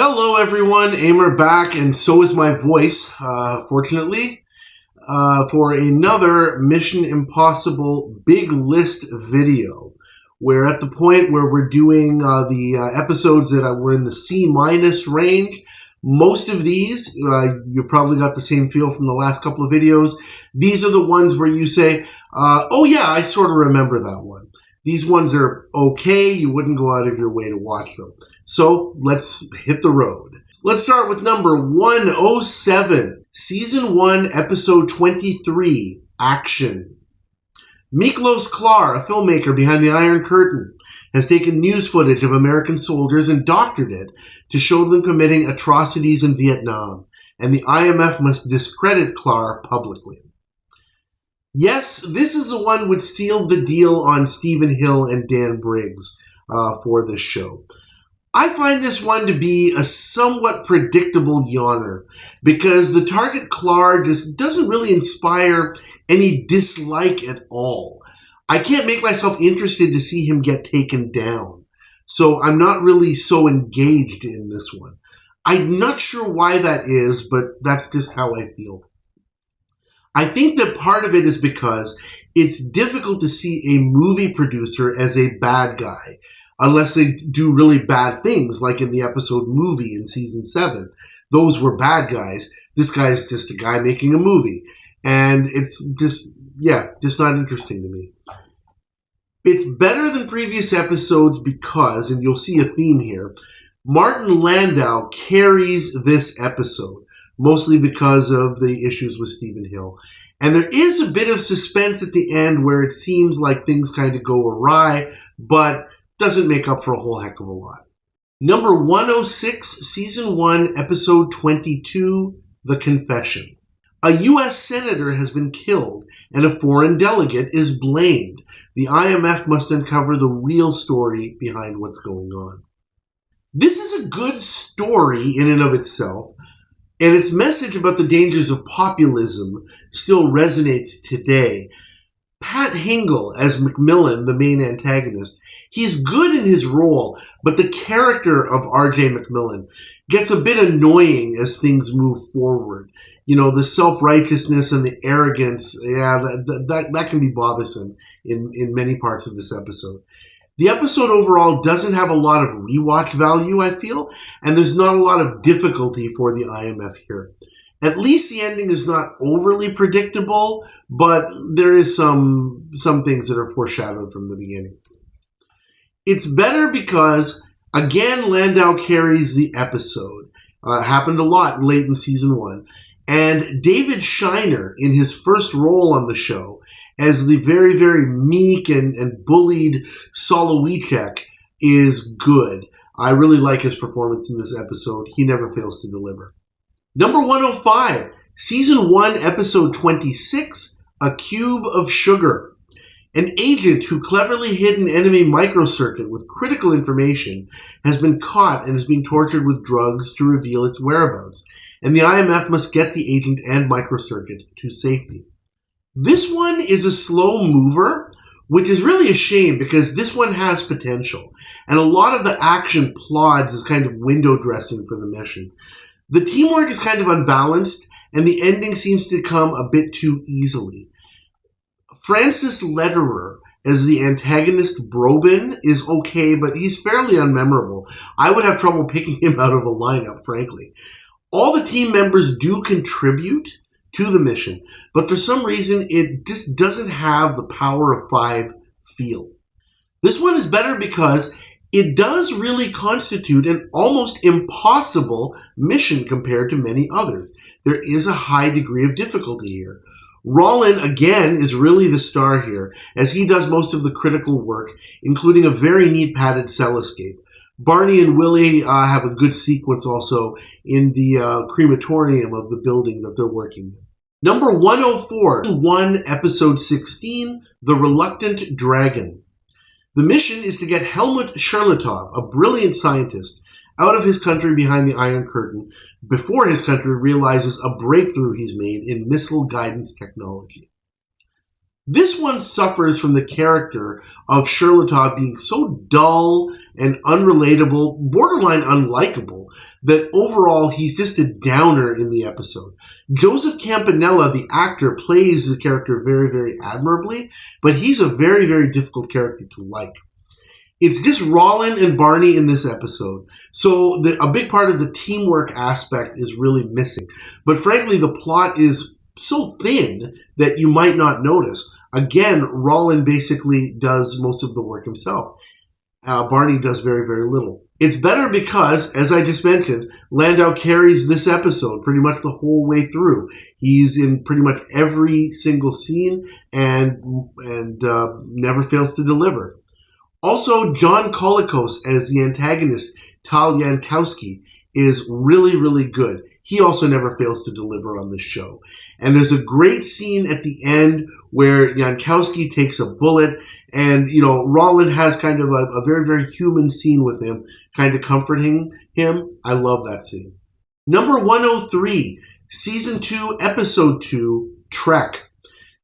Hello everyone, Aimer back, and so is my voice, fortunately, for another Mission Impossible Big List video. We're at the point where we're doing the episodes that were in the C- range. Most of these, you probably got the same feel from the last couple of videos. These are the ones where you say, oh yeah, I sort of remember that one. These ones are okay, you wouldn't go out of your way to watch them. So let's hit the road. Let's start with number 107, Season 1, Episode 23, Action. Miklos Klar, a filmmaker behind the Iron Curtain, has taken news footage of American soldiers and doctored it to show them committing atrocities in Vietnam, and the IMF must discredit Klar publicly. Yes, this is the one which sealed the deal on Stephen Hill and Dan Briggs for this show. I find this one to be a somewhat predictable yawner because the target Klar just doesn't really inspire any dislike at all. I can't make myself interested to see him get taken down, so I'm not really so engaged in this one. I'm not sure why that is, but that's just how I feel. I think that part of it is because it's difficult to see a movie producer as a bad guy, unless they do really bad things, like in the episode Movie in Season 7. Those were bad guys. This guy is just a guy making a movie. And it's just not interesting to me. It's better than previous episodes because, and you'll see a theme here, Martin Landau carries this episode, mostly because of the issues with Stephen Hill. And there is a bit of suspense at the end where it seems like things kind of go awry, but doesn't make up for a whole heck of a lot. Number 106, Season 1, Episode 22, The Confession. A U.S. senator has been killed, and a foreign delegate is blamed. The IMF must uncover the real story behind what's going on. This is a good story in and of itself, and its message about the dangers of populism still resonates today. Pat Hingle as Macmillan, the main antagonist, he's good in his role, but the character of R.J. Macmillan gets a bit annoying as things move forward. You know, the self-righteousness and the arrogance, that can be bothersome in many parts of this episode. The episode overall doesn't have a lot of rewatch value, I feel, and there's not a lot of difficulty for the IMF here. At least the ending is not overly predictable, but there is some things that are foreshadowed from the beginning. It's better because, again, Landau carries the episode. Happened a lot late in Season 1. And David Shiner, in his first role on the show, as the very, very meek and bullied Solowiczek, is good. I really like his performance in this episode. He never fails to deliver. Number 105, Season 1, Episode 26, A Cube of Sugar. An agent who cleverly hid an enemy microcircuit with critical information has been caught and is being tortured with drugs to reveal its whereabouts, and the IMF must get the agent and microcircuit to safety. This one is a slow mover, which is really a shame because this one has potential, and a lot of the action plods as kind of window dressing for the mission. The teamwork is kind of unbalanced, and the ending seems to come a bit too easily. Francis Lederer as the antagonist Brobin is okay, but he's fairly unmemorable. I would have trouble picking him out of a lineup, frankly. All the team members do contribute to the mission, but for some reason it just doesn't have the Power of 5 feel. This one is better because it does really constitute an almost impossible mission compared to many others. There is a high degree of difficulty here. Rollin, again, is really the star here, as he does most of the critical work, including a very neat padded cell escape. Barney and Willie have a good sequence also in the crematorium of the building that they're working in. Number 104, 1, Episode 16, The Reluctant Dragon. The mission is to get Helmut Charlatov, a brilliant scientist, out of his country behind the Iron Curtain before his country realizes a breakthrough he's made in missile guidance technology. This one suffers from the character of Charlottov being so dull and unrelatable, borderline unlikable, that overall he's just a downer in the episode. Joseph Campanella, the actor, plays the character very, very admirably, but he's a very, very difficult character to like. It's just Rollin and Barney in this episode, so a big part of the teamwork aspect is really missing. But frankly, the plot is so thin that you might not notice. Again, Rollin basically does most of the work himself. Barney does very, very little. It's better because, as I just mentioned, Landau carries this episode pretty much the whole way through. He's in pretty much every single scene and never fails to deliver. Also, John Colicos as the antagonist, Tal Jankowski, is really, really good. He also never fails to deliver on this show. And there's a great scene at the end where Jankowski takes a bullet and, Rollin has kind of a very, very human scene with him, kind of comforting him. I love that scene. Number 103, Season 2, Episode 2, Trek.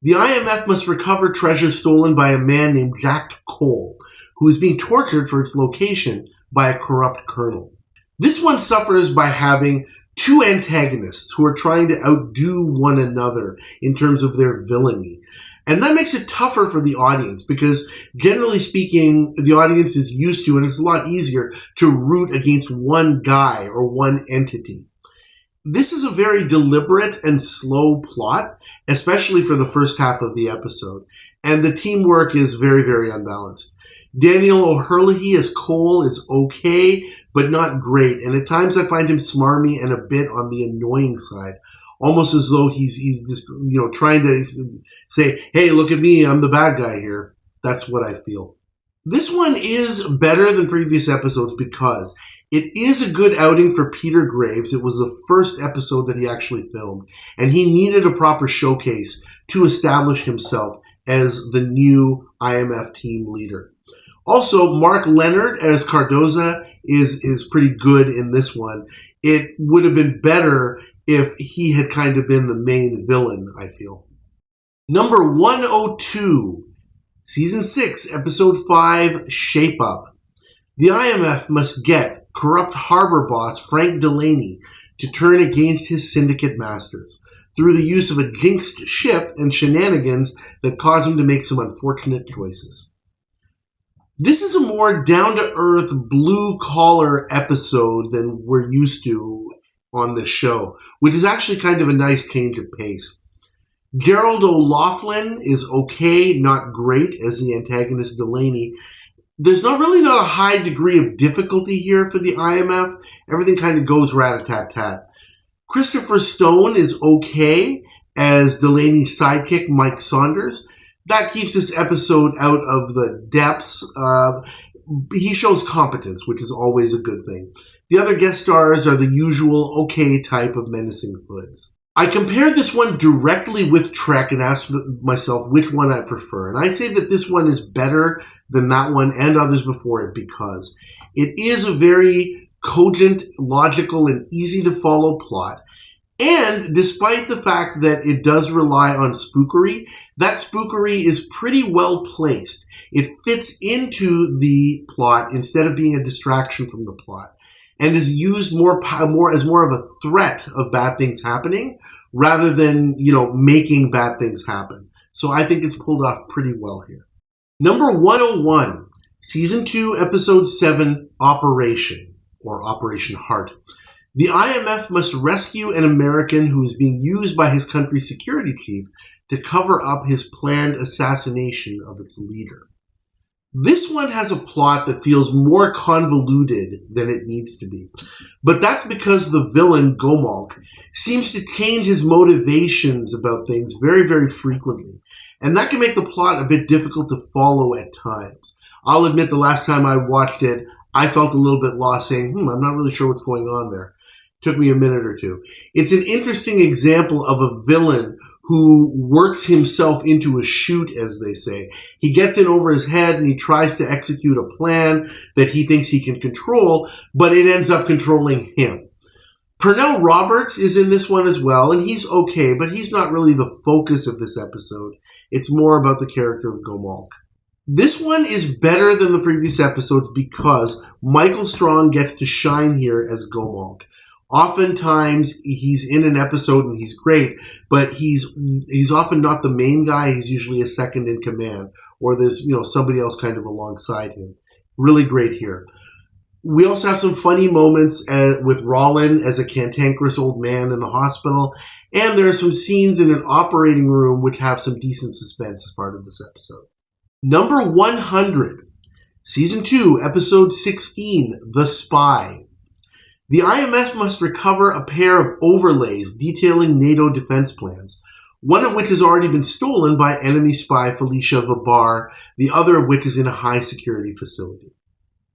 The IMF must recover treasure stolen by a man named Jack Cole, who is being tortured for its location by a corrupt colonel. This one suffers by having two antagonists who are trying to outdo one another in terms of their villainy. And that makes it tougher for the audience because, generally speaking, the audience is used to, and it's a lot easier to root against one guy or one entity. This is a very deliberate and slow plot, especially for the first half of the episode, and the teamwork is very, very unbalanced. Daniel O'Herlihy as Cole is okay, but not great, and at times I find him smarmy and a bit on the annoying side, almost as though he's just trying to say, "Hey, look at me, I'm the bad guy here." That's what I feel. This one is better than previous episodes because it is a good outing for Peter Graves. It was the first episode that he actually filmed, and he needed a proper showcase to establish himself as the new IMF team leader. Also, Mark Leonard as Cardoza is pretty good in this one. It would have been better if he had kind of been the main villain, I feel. Number 102, Season 6, Episode 5, Shape Up. The IMF must get corrupt harbor boss Frank Delaney to turn against his syndicate masters through the use of a jinxed ship and shenanigans that cause him to make some unfortunate choices. This is a more down-to-earth, blue-collar episode than we're used to on this show, which is actually kind of a nice change of pace. Gerald O'Loughlin is okay, not great, as the antagonist Delaney. There's not a high degree of difficulty here for the IMF. Everything kind of goes rat-a-tat-tat. Christopher Stone is okay as Delaney's sidekick, Mike Saunders. That keeps this episode out of the depths. He shows competence, which is always a good thing. The other guest stars are the usual okay type of menacing hoods. I compared this one directly with Trek and asked myself which one I prefer. And I say that this one is better than that one and others before it because it is a very cogent, logical, and easy to follow plot. And despite the fact that it does rely on spookery, that spookery is pretty well placed. It fits into the plot instead of being a distraction from the plot, and is used more as more of a threat of bad things happening rather than, making bad things happen. So I think it's pulled off pretty well here. Number 101, Season 2, Episode 7, Operation, or Operation Heart. The IMF must rescue an American who is being used by his country's security chief to cover up his planned assassination of its leader. This one has a plot that feels more convoluted than it needs to be. But that's because the villain, Gomolk, seems to change his motivations about things very, very frequently. And that can make the plot a bit difficult to follow at times. I'll admit the last time I watched it, I felt a little bit lost saying, I'm not really sure what's going on there. Took me a minute or two. It's an interesting example of a villain who works himself into a shoot, as they say. He gets in over his head and he tries to execute a plan that he thinks he can control, but it ends up controlling him. Pernell Roberts is in this one as well, and he's okay, but he's not really the focus of this episode. It's more about the character of Gomulk. This one is better than the previous episodes because Michael Strong gets to shine here as Gomulk. Oftentimes, he's in an episode and he's great, but he's often not the main guy. He's usually a second in command, or there's somebody else kind of alongside him. Really great here. We also have some funny moments with Rollin as a cantankerous old man in the hospital, and there are some scenes in an operating room which have some decent suspense as part of this episode. Number 100, Season 2, Episode 16, The Spy. The IMF must recover a pair of overlays detailing NATO defense plans, one of which has already been stolen by enemy spy Felicia Vabar, the other of which is in a high-security facility.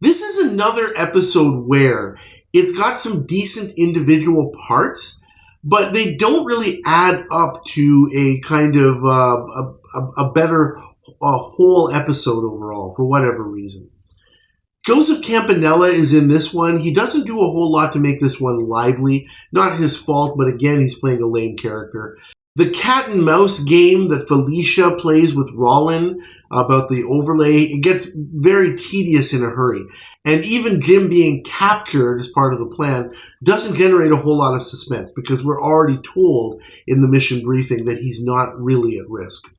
This is another episode where it's got some decent individual parts, but they don't really add up to a kind of a better whole episode overall, for whatever reason. Joseph Campanella is in this one. He doesn't do a whole lot to make this one lively. Not his fault, but again, he's playing a lame character. The cat and mouse game that Felicia plays with Rollin about the overlay, it gets very tedious in a hurry. And even Jim being captured as part of the plan doesn't generate a whole lot of suspense because we're already told in the mission briefing that he's not really at risk.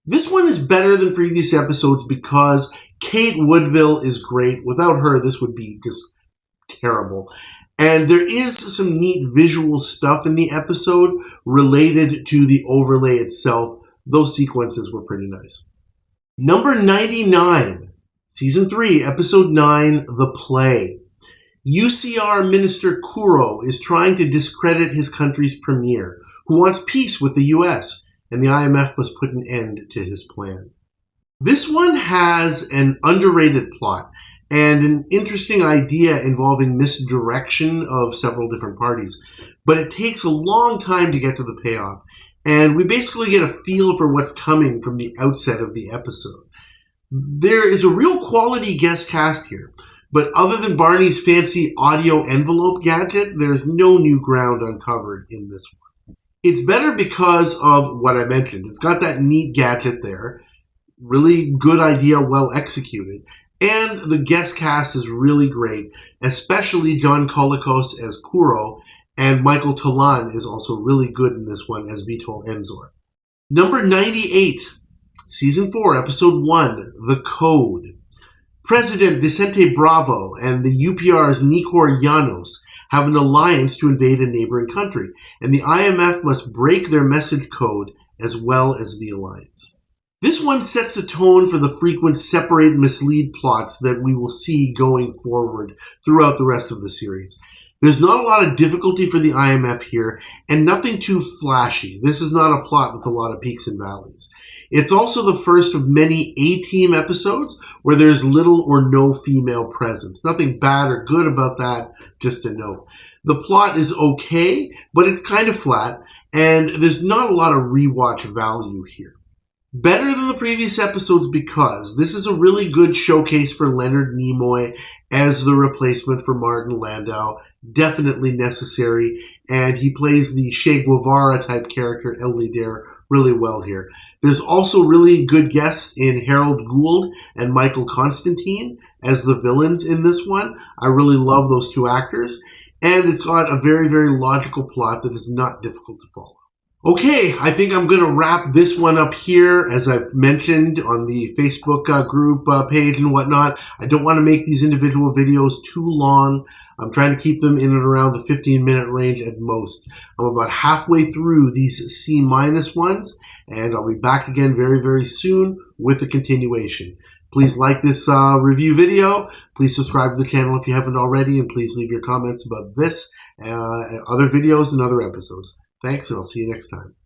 This one is better than previous episodes because Kate Woodville is great. Without her, this would be just terrible. And there is some neat visual stuff in the episode related to the overlay itself. Those sequences were pretty nice. Number 99, Season 3, Episode 9, The Play. UCR Minister Kuro is trying to discredit his country's premier, who wants peace with the U.S., and the IMF must put an end to his plan. This one has an underrated plot and an interesting idea involving misdirection of several different parties, but it takes a long time to get to the payoff, and we basically get a feel for what's coming from the outset of the episode. There is a real quality guest cast here, but other than Barney's fancy audio envelope gadget, there's no new ground uncovered in this one. It's better because of what I mentioned. It's got that neat gadget there, really good idea, well executed, and the guest cast is really great, especially John Colicos as Kuro, and Michael Tolan is also really good in this one as Vitol Enzor. Number 98, Season 4, Episode 1, The Code. President Vicente Bravo and the UPR's Nicor Llanos have an alliance to invade a neighboring country, and the IMF must break their message code as well as the alliance. This one sets the tone for the frequent separate and mislead plots that we will see going forward throughout the rest of the series. There's not a lot of difficulty for the IMF here, and nothing too flashy. This is not a plot with a lot of peaks and valleys. It's also the first of many A-Team episodes where there's little or no female presence. Nothing bad or good about that, just a note. The plot is okay, but it's kind of flat, and there's not a lot of rewatch value here. Better than the previous episodes because this is a really good showcase for Leonard Nimoy as the replacement for Martin Landau. Definitely necessary, and he plays the Che Guevara type character El Líder really well here. There's also really good guests in Harold Gould and Michael Constantine as the villains in this one. I really love those two actors, and it's got a very, very logical plot that is not difficult to follow. Okay, I think I'm going to wrap this one up here. As I've mentioned on the Facebook group page and whatnot, I don't want to make these individual videos too long. I'm trying to keep them in and around the 15-minute range at most. I'm about halfway through these C- ones, and I'll be back again very, very soon with a continuation. Please like this review video. Please subscribe to the channel if you haven't already, and please leave your comments about this, other videos, and other episodes. Thanks, and I'll see you next time.